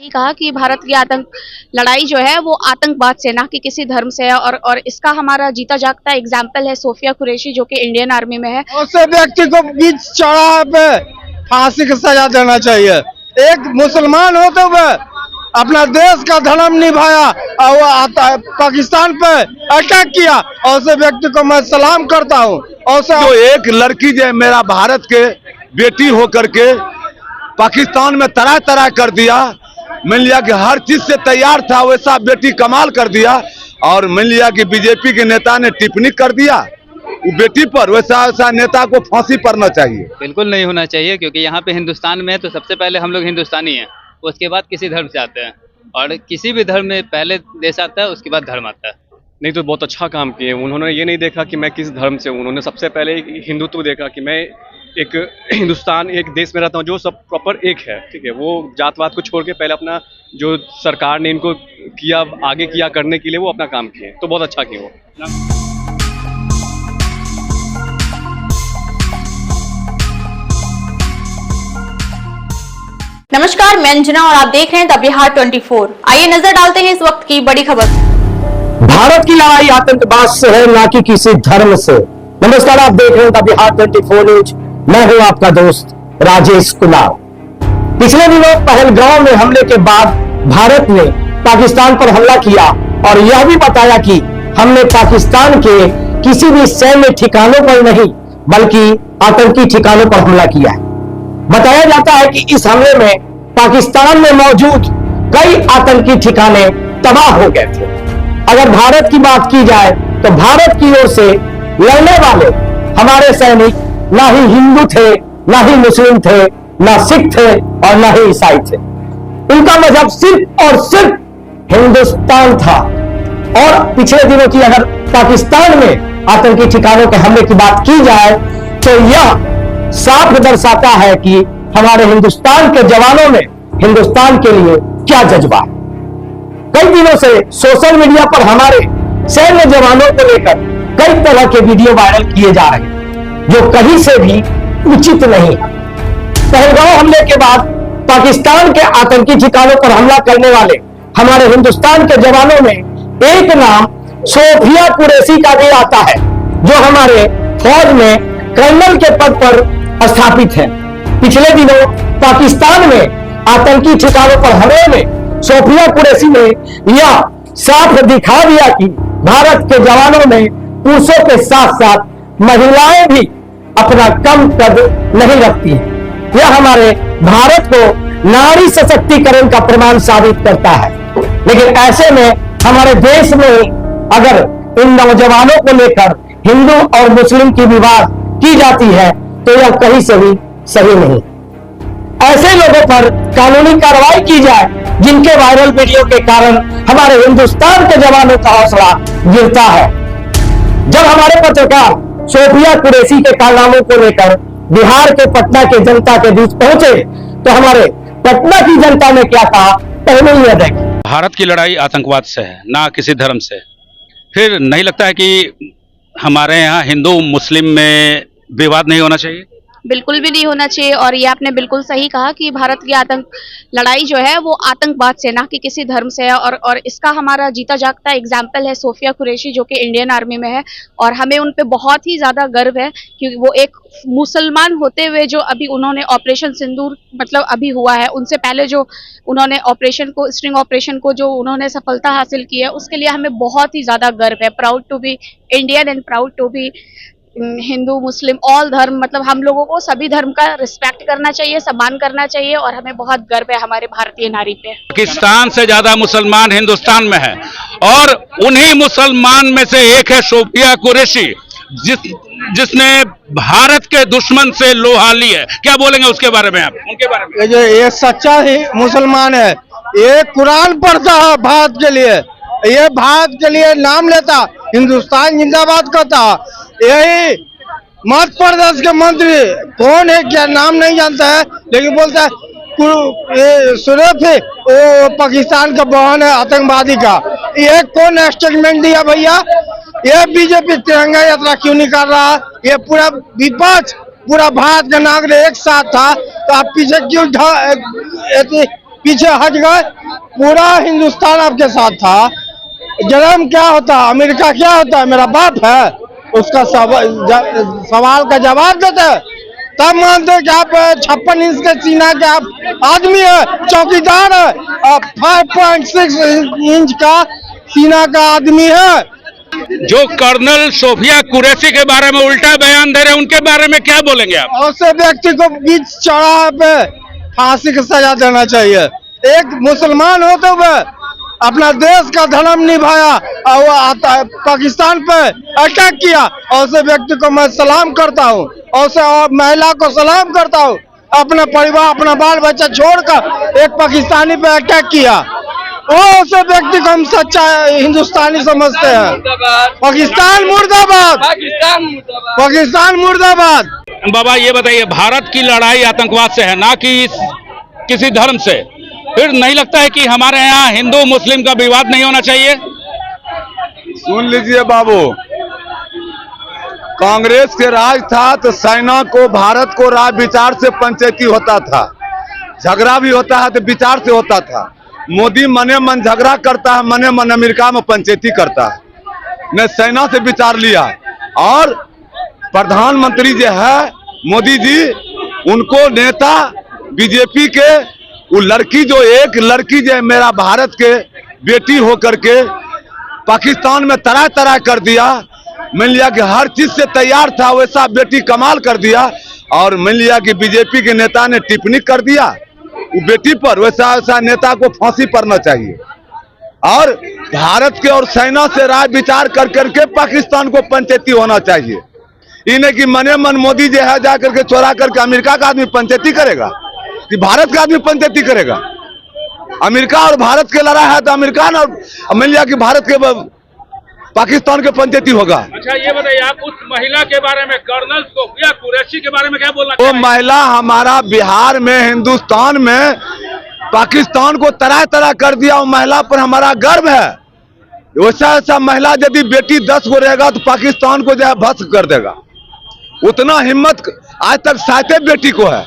यही कहा कि भारत की आतंक लड़ाई जो है वो आतंकवाद से ना कि किसी धर्म से है और इसका हमारा जीता जागता एग्जाम्पल है सोफिया कुरैशी जो कि इंडियन आर्मी में है। ऐसे व्यक्ति को बीच चौराहे पे फांसी की सजा देना चाहिए। एक मुसलमान होते हुए अपना देश का धर्म निभाया और वो पाकिस्तान पे अटैक किया और उस व्यक्ति को मैं सलाम करता हूँ। और जो एक लड़की जो मेरा भारत के बेटी होकर के पाकिस्तान में तरह तरह कर दिया, मान लिया कि हर चीज से तैयार था, वैसा बेटी कमाल कर दिया। और मान लिया कि बीजेपी के नेता ने टिप्पणी कर दिया वो बेटी पर, वैसा नेता को फांसी पड़ना चाहिए। बिल्कुल नहीं होना चाहिए, क्योंकि यहाँ पे हिंदुस्तान में तो सबसे पहले हम लोग हिंदुस्तानी हैं, उसके बाद किसी धर्म से आते हैं, और किसी भी धर्म में पहले देश आता है उसके बाद धर्म आता है। नहीं तो बहुत अच्छा काम किए उन्होंने। ये नहीं देखा कि मैं किस धर्म से हूँ, उन्होंने सबसे पहले हिंदुत्व देखा कि मैं एक हिंदुस्तान एक देश में रहता हूँ जो सब प्रॉपर एक है, ठीक है। वो जातवाद को छोड़ के पहले अपना जो सरकार ने इनको किया आगे किया करने के लिए वो अपना काम किए, तो बहुत अच्छा किए वो। नमस्कार, मैं अंजना और आप देख रहे हैं द बिहार 24। आइए नजर डालते हैं इस वक्त की बड़ी खबर। भारत की लड़ाई आतंकवाद से है, ना कि किसी धर्म से। नमस्कार, आप देख रहे हैं द बिहार 24 न्यूज। मैं हूं आपका दोस्त राजेश कुमार। पिछले दिनों पहलगांव में हमले के बाद भारत ने पाकिस्तान पर हमला किया और यह भी बताया कि हमने पाकिस्तान के किसी भी सैन्य ठिकानों पर नहीं बल्कि आतंकी ठिकानों पर हमला किया है। बताया जाता है कि इस हमले में पाकिस्तान में मौजूद कई आतंकी ठिकाने तबाह हो गए थे। अगर भारत की बात की जाए तो भारत की ओर से लड़ने वाले हमारे सैनिक ना ही हिंदू थे, ना ही मुस्लिम थे, ना सिख थे और ना ही ईसाई थे। उनका मजहब सिर्फ और सिर्फ हिंदुस्तान था। और पिछले दिनों की अगर पाकिस्तान में आतंकी ठिकानों के हमले की बात की जाए तो यह साफ दर्शाता है कि हमारे हिंदुस्तान के जवानों में हिंदुस्तान के लिए क्या जज्बा है। कई दिनों से सोशल मीडिया पर हमारे सैन्य जवानों को लेकर कई तरह के वीडियो वायरल किए जा रहे हैं जो कहीं से भी उचित नहीं है। पहलगांव हमले के बाद पाकिस्तान के आतंकी ठिकानों पर हमला करने वाले हमारे हिंदुस्तान के जवानों में एक नाम सोफिया कुरैशी का भी आता है, जो हमारे फौज में कर्नल के पद पर स्थापित है। पिछले दिनों पाकिस्तान में आतंकी ठिकानों पर हमले में सोफिया कुरैशी ने यह साफ दिखा दिया कि भारत के जवानों में पुरुषों के साथ साथ महिलाएं भी अपना कम कद नहीं रखती हैं। यह हमारे भारत को नारी सशक्तिकरण का प्रमाण साबित करता है। लेकिन ऐसे में हमारे देश में अगर इन नौजवानों को लेकर हिंदू और मुस्लिम की विवाद की जाती है तो यह कहीं से भी सही नहीं। ऐसे लोगों पर कानूनी कार्रवाई की जाए जिनके वायरल वीडियो के कारण हमारे हिंदुस्तान के जवानों का हौसला गिरता है। जब हमारे पत्रकार सोफिया कुरैशी के कारनामों को लेकर बिहार के पटना के जनता के बीच पहुंचे तो हमारे पटना की जनता ने क्या कहा, पहले ही देखें। भारत की लड़ाई आतंकवाद से है, ना किसी धर्म से। फिर नहीं लगता है कि हमारे यहाँ हिंदू मुस्लिम में विवाद नहीं होना चाहिए? बिल्कुल भी नहीं होना चाहिए। और ये आपने बिल्कुल सही कहा कि भारत की आतंक लड़ाई जो है वो आतंकवाद से ना कि किसी धर्म से है और इसका हमारा जीता जागता एग्जाम्पल है सोफिया कुरैशी जो कि इंडियन आर्मी में है। और हमें उन पे बहुत ही ज़्यादा गर्व है क्योंकि वो एक मुसलमान होते हुए जो अभी उन्होंने ऑपरेशन सिंदूर मतलब अभी हुआ है, उनसे पहले जो उन्होंने ऑपरेशन को स्ट्रिंग ऑपरेशन को जो उन्होंने सफलता हासिल की है उसके लिए हमें बहुत ही ज़्यादा गर्व है। Proud to be Indian and proud to be Hindu Muslim all धर्म, मतलब हम लोगों को सभी धर्म का रिस्पेक्ट करना चाहिए, सम्मान करना चाहिए और हमें बहुत गर्व है हमारे भारतीय नारी पे। पाकिस्तान से ज्यादा मुसलमान हिंदुस्तान में है और उन्हीं मुसलमान में से एक है सोफिया कुरैशी जिसने भारत के दुश्मन से लोहा ली है। क्या बोलेंगे उसके बारे में आप, उनके बारे में? ये सच्चा ही मुसलमान है, ये कुरान पढ़ता है भारत के लिए, ये भारत के लिए नाम लेता, हिंदुस्तान जिंदाबाद करता। यही मध्य प्रदेश के मंत्री कौन है क्या नाम नहीं जानता है, लेकिन बोलता है सुरेश है वो पाकिस्तान का बहन है आतंकवादी का। ये कौन स्टेटमेंट दिया भैया? ये बीजेपी तिरंगा यात्रा क्यों नहीं कर रहा? ये पूरा विपक्ष पूरा भारत का नागरिक एक साथ था, तो आप पीछे क्यों पीछे हट गए। पूरा हिंदुस्तान आपके साथ था। जन्म क्या होता, अमेरिका क्या होता है, मेरा बाप है, उसका सवाल का जवाब देते, तब मानते कि आप 56 इंच के सीना के आप आदमी है, चौकीदार है। 5.6 इंच का सीना का आदमी है। जो कर्नल सोफिया कुरैशी के बारे में उल्टा बयान दे रहे हैं, उनके बारे में क्या बोलेंगे आप? ऐसे व्यक्ति को बीच चौराहे पे फांसी की सजा देना चाहिए। एक मुसलमान होते हुए अपना देश का धर्म निभाया और वो पाकिस्तान पे अटैक किया, और उस व्यक्ति को मैं सलाम करता हूँ, और उस महिला को सलाम करता हूँ। अपना परिवार, अपना बाल बच्चा छोड़कर एक पाकिस्तानी पे अटैक किया, उस व्यक्ति को हम सच्चा हिंदुस्तानी समझते हैं। पाकिस्तान मुर्दाबाद, पाकिस्तान मुर्दाबाद। बाबा ये बताइए, भारत की लड़ाई आतंकवाद से है, ना कि किसी धर्म से। फिर नहीं लगता है कि हमारे यहाँ हिंदू मुस्लिम का विवाद नहीं होना चाहिए? सुन लीजिए बाबू, कांग्रेस के राज था तो सेना को, भारत को राज विचार से पंचायती होता था, झगड़ा भी होता है तो विचार से होता था। मोदी मने मन झगड़ा करता है, मने मन अमेरिका में पंचायती करता है। ने सेना से विचार लिया, और प्रधानमंत्री जो है मोदी जी, उनको नेता बीजेपी के, वो लड़की जो एक लड़की जो मेरा भारत के बेटी हो करके पाकिस्तान में तरह तरह कर दिया। मान लिया कि हर चीज से तैयार था, वैसा बेटी कमाल कर दिया। और मान लिया कि बीजेपी के नेता ने टिप्पणी कर दिया वो बेटी पर, वैसा वैसा नेता को फांसी पड़ना चाहिए। और भारत के और सेना से राय विचार कर करके पाकिस्तान को पंचायती होना चाहिए। इन्हें कि मने मन मोदी जो है जा करके चोरा करके अमेरिका का आदमी पंचायती करेगा कि भारत का आदमी पंचायती करेगा? अमेरिका और भारत के लड़ा है तो अमेरिका और मान लिया कि भारत के पाकिस्तान के पंचायती होगा। अच्छा ये बताइए, आप उस महिला के बारे में, कर्नल सोफिया कुरैशी के बारे में क्या बोलना वो महिला हमारा बिहार में, हिंदुस्तान में पाकिस्तान को तरह तरह कर दिया। वो महिला पर हमारा गर्व है। वैसा ऐसा महिला यदि बेटी 10 को रहेगा तो पाकिस्तान को जो है भस्म कर देगा। उतना हिम्मत आज तक 7 बेटी को है।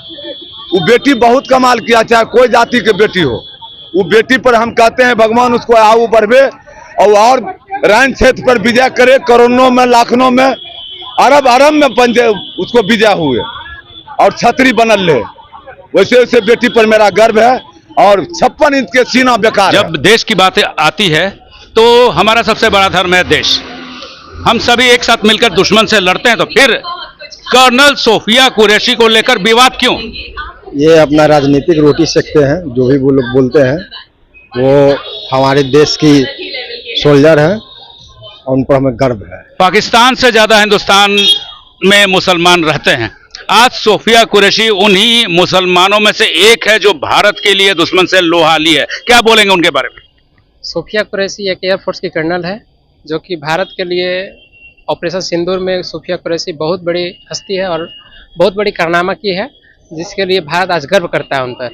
वो बेटी बहुत कमाल किया, चाहे कोई जाति के बेटी हो। वो बेटी पर हम कहते हैं भगवान उसको आयु बढ़े और रैन क्षेत्र पर विजय करे, करोड़ों में, लाखों में, अरब में पंजे उसको विजय हुए और छतरी बनल ले। वैसे वैसे बेटी पर मेरा गर्व है। और 56 इंच के सीना बेकार। जब देश की बात आती है तो हमारा सबसे बड़ा धर्म है देश। हम सभी एक साथ मिलकर दुश्मन से लड़ते हैं, तो फिर कर्नल सोफिया कुरैशी को लेकर विवाद क्यों? ये अपना राजनीतिक रोटी सेकते हैं, जो भी वो लोग बोलते हैं। वो हमारे देश की सोल्जर है और उन पर हमें गर्व है। पाकिस्तान से ज्यादा हिंदुस्तान में मुसलमान रहते हैं। आज सोफिया कुरैशी उन्हीं मुसलमानों में से एक है जो भारत के लिए दुश्मन से लोहा ली है। क्या बोलेंगे उनके बारे में? सोफिया कुरैशी एक एयरफोर्स की कर्नल है, जो कि भारत के लिए ऑपरेशन सिंदूर में सोफिया कुरैशी बहुत बड़ी हस्ती है और बहुत बड़ी कारनामा की है, जिसके लिए भारत आज गर्व करता है उन पर।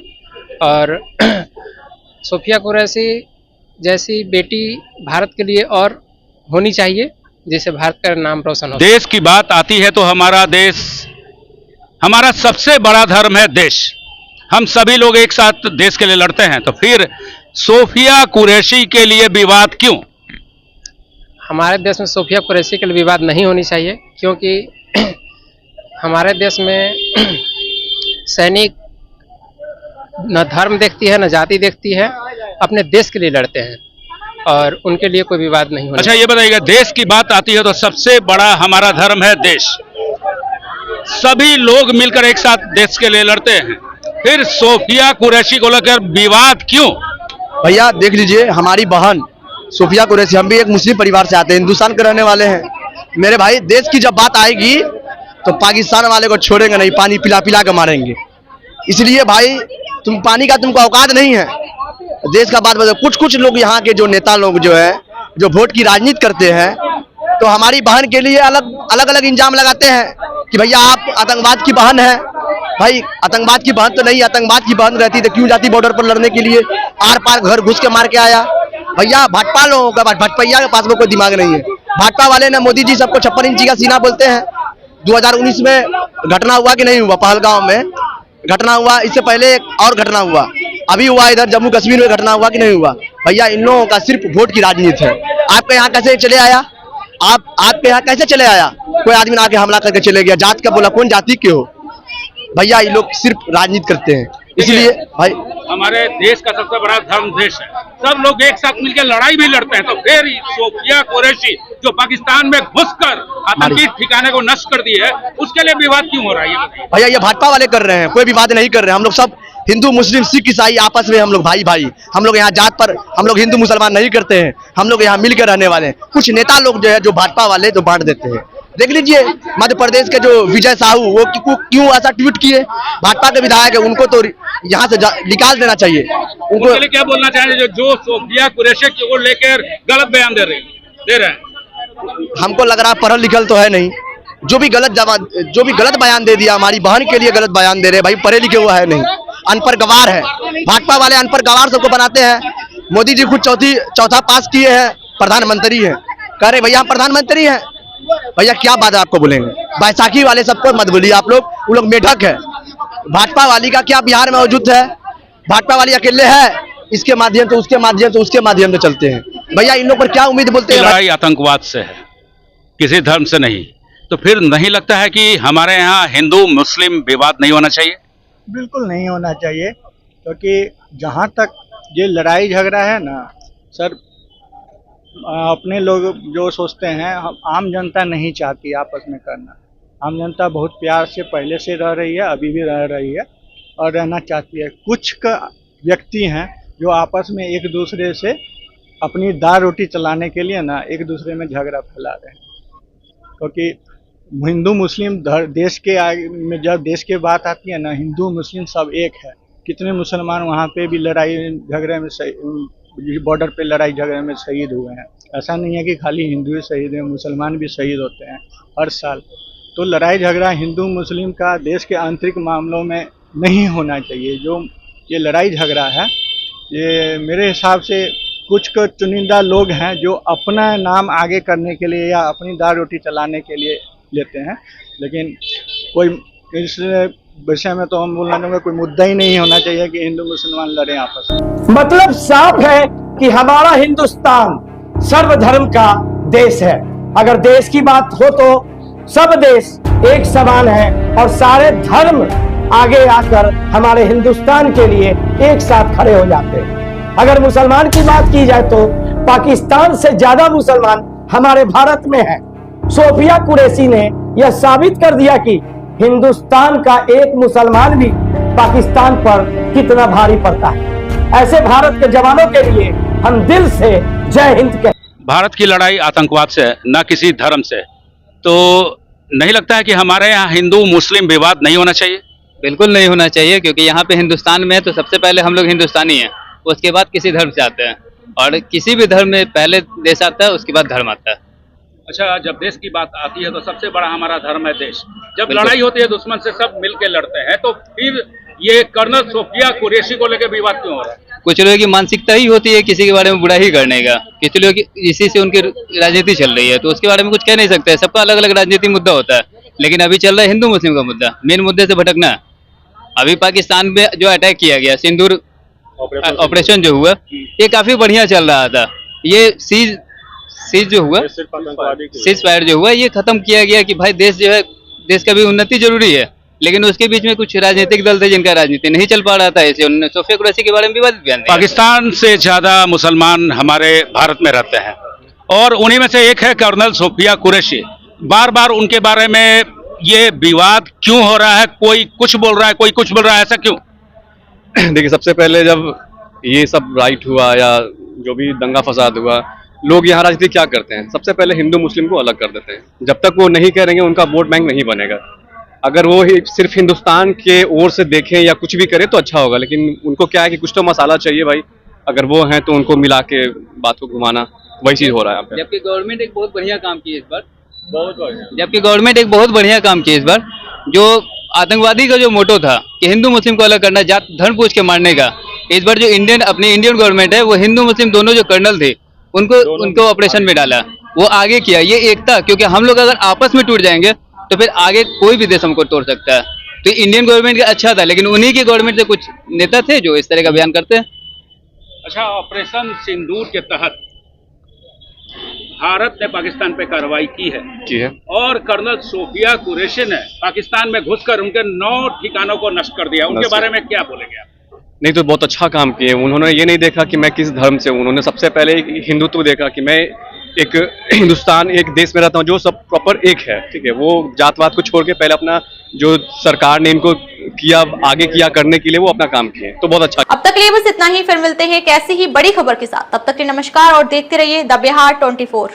और सोफिया कुरैशी जैसी बेटी भारत के लिए और होनी चाहिए, जिससे भारत का नाम रोशन हो। देश की बात आती है तो हमारा देश, हमारा सबसे बड़ा धर्म है देश। हम सभी लोग एक साथ देश के लिए लड़ते हैं, तो फिर सोफिया कुरैशी के लिए विवाद क्यों? हमारे देश में सोफिया कुरैशी के लिए विवाद नहीं होनी चाहिए, क्योंकि हमारे देश में सैनिक न धर्म देखती है न जाति देखती है, अपने देश के लिए लड़ते हैं और उनके लिए कोई विवाद नहीं होना। अच्छा ये बताइएगा, देश की बात आती है तो सबसे बड़ा हमारा धर्म है देश। सभी लोग मिलकर एक साथ देश के लिए लड़ते हैं, फिर सोफिया कुरैशी को लेकर विवाद क्यों? भैया देख लीजिए, हमारी बहन सोफिया कुरैशी, हम भी एक मुस्लिम परिवार से आते हैं, हिंदुस्तान के रहने वाले हैं। मेरे भाई, देश की जब बात आएगी तो पाकिस्तान वाले को छोड़ेंगे नहीं, पानी पिला पिला के मारेंगे। इसलिए भाई, तुम पानी का तुमको औकात नहीं है। देश का बात बताओ। कुछ लोग यहाँ के जो नेता लोग जो है, जो वोट की राजनीति करते हैं, तो हमारी बहन के लिए अलग अलग इंजाम लगाते हैं कि भैया आप आतंकवाद की बहन है। भाई आतंकवाद की बहन तो नहीं, आतंकवाद की बहन रहती तो क्यों जाती बॉर्डर पर लड़ने के लिए? आर पार घर घुस के मार के आया। भैया भाजपा लोगों का, भाजपैया के पास में कोई दिमाग नहीं है। भाजपा वाले ने मोदी जी सबको 56 इंची का सीना बोलते हैं। 2019 में घटना हुआ कि नहीं हुआ? पहलगांव में घटना हुआ, इससे पहले एक और घटना हुआ। अभी हुआ इधर जम्मू कश्मीर में घटना हुआ कि नहीं हुआ? भैया इन लोगों का सिर्फ वोट की राजनीति है। आपके यहाँ कैसे चले आया? आपके यहाँ कैसे चले आया? कोई आदमी आके हमला करके चले गया, जात का बोला, कौन जाति के हो? भैया ये लोग सिर्फ राजनीति करते हैं, इसलिए भाई हमारे देश का सबसे बड़ा धर्म देश है, सब लोग एक साथ मिलकर लड़ाई भी लड़ते हैं, तो फिर सोफिया कुरैशी जो पाकिस्तान में घुसकर आतंकी ठिकाने को नष्ट कर दी है, उसके लिए विवाद क्यों हो रहा है? भैया ये भाजपा वाले कर रहे हैं, कोई विवाद नहीं कर रहे हैं। हम लोग सब हिंदू मुस्लिम सिख ईसाई आपस में हम लोग भाई भाई, हम लोग यहाँ जात पर हम लोग हिंदू मुसलमान नहीं करते हैं, हम लोग यहाँ मिलकर रहने वाले हैं। कुछ नेता लोग जो है जो भाजपा वाले जो बांट देते हैं। देख लीजिए मध्य प्रदेश के जो विजय साहू, वो क्यों ऐसा ट्वीट किए? भाजपा के विधायक है, उनको तो यहाँ से निकाल देना चाहिए। उनको क्या बोलना चाहेंगे जो सोफिया कुरैशी को लेकर गलत बयान दे रहे हैं? हमको लग रहा पढ़ल लिखल तो है नहीं, जो भी गलत बयान दे दिया, हमारी बहन के लिए गलत बयान दे रहे भाई, पढ़े लिखे हुआ है नहीं, अनपढ़ गवार है। भाजपा वाले अनपढ़ गवार सबको बनाते हैं। मोदी जी खुद चौथा पास किए हैं, प्रधानमंत्री है, कह रहे भैया हम प्रधानमंत्री हैं। भैया क्या बात है आपको बोलेंगे? बैसाखी वाले सबको मत बोलिए आप लोग, वो लोग मेढक है। भाजपा वाली का क्या बिहार में मौजूद है? भाजपा वाली अकेले है, इसके माध्यम से उसके माध्यम से उसके माध्यम से चलते हैं। भैया इन लोग पर क्या उम्मीद बोलते हैं? लड़ाई आतंकवाद से है, किसी धर्म से नहीं। तो फिर नहीं लगता है कि हमारे यहाँ हिंदू मुस्लिम विवाद नहीं होना चाहिए? बिल्कुल नहीं होना चाहिए, क्योंकि जहाँ तक ये लड़ाई झगड़ा है ना सर, अपने लोग जो सोचते हैं, हम आम जनता नहीं चाहती आपस में करना। आम जनता बहुत प्यार से पहले से रह रही है, अभी भी रह रही है और रहना चाहती है। कुछ व्यक्ति हैं जो आपस में एक दूसरे से अपनी दाल रोटी चलाने के लिए ना एक दूसरे में झगड़ा फैला रहे हैं। क्योंकि हिंदू मुस्लिम देश के में जब देश की बात आती है ना, हिंदू मुस्लिम सब एक है। कितने मुसलमान वहाँ पे भी लड़ाई झगड़े में बॉर्डर पे लड़ाई झगड़े में शहीद हुए हैं। ऐसा नहीं है कि खाली हिंदू ही शहीद हैं, मुसलमान भी शहीद होते हैं हर साल। तो लड़ाई झगड़ा हिंदू मुस्लिम का देश के आंतरिक मामलों में नहीं होना चाहिए। जो ये लड़ाई झगड़ा है, ये मेरे हिसाब से कुछ चुनिंदा लोग हैं जो अपना नाम आगे करने के लिए या अपनी दाल रोटी चलाने के लिए लेते हैं। लेकिन कोई इस विषय में तो हम बोलना चाहूँगा, कोई मुद्दा ही नहीं होना चाहिए कि हिंदू मुसलमान लड़े आपस में। मतलब साफ है कि हमारा हिंदुस्तान सर्वधर्म का देश है। अगर देश की बात हो तो सब देश एक समान है और सारे धर्म आगे आकर हमारे हिंदुस्तान के लिए एक साथ खड़े हो जाते हैं। अगर मुसलमान की बात की जाए तो पाकिस्तान से ज्यादा मुसलमान हमारे भारत में है। सोफिया कुरैशी ने यह साबित कर दिया कि हिंदुस्तान का एक मुसलमान भी पाकिस्तान पर कितना भारी पड़ता है। ऐसे भारत के जवानों के लिए हम दिल से जय हिंद कहते हैं। भारत की लड़ाई आतंकवाद से है, न किसी धर्म से। तो नहीं लगता है कि हमारे यहाँ हिंदू मुस्लिम विवाद नहीं होना चाहिए? बिल्कुल नहीं होना चाहिए, क्योंकि यहाँ पे हिंदुस्तान में तो सबसे पहले हम लोग हिंदुस्तानी हैं, उसके बाद किसी धर्म से आते हैं, और किसी भी धर्म में पहले देश आता है, उसके बाद धर्म आता है। अच्छा, जब देश की बात आती है तो सबसे बड़ा हमारा धर्म है देश। जब लड़ाई होती है दुश्मन से सब मिलके लड़ते हैं, तो फिर ये कर्नल सोफिया कुरैशी को लेकर विवाद क्यों हो रहा है? कुछ लोगों की मानसिकता ही होती है किसी के बारे में बुरा ही करने का, किसी लोग इसी से उनकी राजनीति चल रही है, तो उसके बारे में कुछ कह नहीं सकते। सबका अलग अलग राजनीतिक मुद्दा होता है, लेकिन अभी चल रहा है हिंदू मुस्लिम का मुद्दा, मेन मुद्दे से भटकना। अभी पाकिस्तान में जो अटैक किया गया, सिंदूर ऑपरेशन जो हुआ, ये काफी बढ़िया चल रहा था। ये सीज जो हुआ, सीज फायर जो हुआ, ये खत्म किया गया कि भाई देश जो है, देश का भी उन्नति जरूरी है, लेकिन उसके बीच में कुछ राजनीतिक दल थे जिनका राजनीति नहीं चल पा रहा था, ऐसे उन्होंने सोफिया कुरैशी के बारे में विवादित बयान दिया। पाकिस्तान से ज्यादा मुसलमान हमारे भारत में रहते हैं और उन्हीं में से एक है कर्नल सोफिया कुरैशी। बार बार उनके बारे में ये विवाद क्यों हो रहा है? कोई कुछ बोल रहा है, कोई कुछ बोल रहा है, ऐसा क्यों? देखिए, सबसे पहले जब ये सब राइट हुआ या जो भी दंगा फसाद हुआ, लोग यहाँ राजनीति क्या करते हैं? सबसे पहले हिंदू मुस्लिम को अलग कर देते हैं। जब तक वो नहीं करेंगे उनका वोट बैंक नहीं बनेगा। अगर वो ही सिर्फ हिंदुस्तान के ओर से देखें या कुछ भी करें तो अच्छा होगा, लेकिन उनको क्या है कि कुछ तो मसाला चाहिए भाई। अगर वो हैं तो उनको मिला के बात को घुमाना, वही चीज हो रहा है। जबकि गवर्नमेंट एक बहुत बढ़िया काम की इस बार, जबकि गवर्नमेंट एक बहुत बढ़िया काम किया इस बार। जो आतंकवादी का जो मोटो था कि हिंदू मुस्लिम को अलग करना, जात धर्म पूछ के मारने का, इस बार जो अपनी इंडियन गवर्नमेंट है, वो हिंदू मुस्लिम दोनों जो कर्नल थे उनको ऑपरेशन में डाला, वो आगे किया। ये एकता, क्योंकि हम लोग अगर आपस में टूट जाएंगे तो फिर आगे कोई भी देश हमको तोड़ सकता है। तो इंडियन गवर्नमेंट का अच्छा था, लेकिन उन्हीं के गवर्नमेंट से कुछ नेता थे जो इस तरह का बयान करते हैं। अच्छा, ऑपरेशन सिंदूर के तहत भारत ने पाकिस्तान पे कार्रवाई की है और कर्नल सोफिया कुरैशी ने पाकिस्तान में घुसकर उनके 9 ठिकानों को नष्ट कर दिया। उनके बारे में क्या बोलेंगे आप? नहीं तो बहुत अच्छा काम किए उन्होंने। ये नहीं देखा कि मैं किस धर्म से हूँ, उन्होंने सबसे पहले हिंदुत्व देखा कि मैं एक हिंदुस्तान एक देश में रहता हूँ जो सब प्रॉपर एक है, ठीक है। वो जातवाद को छोड़ के पहले अपना जो सरकार ने इनको किया आगे किया करने के लिए वो अपना काम किए, तो बहुत अच्छा। अब तक के लिए बस इतना ही, फिर मिलते हैं एक ऐसी ही बड़ी खबर के साथ। तब तक के लिए नमस्कार और देखते रहिए द बिहार 24।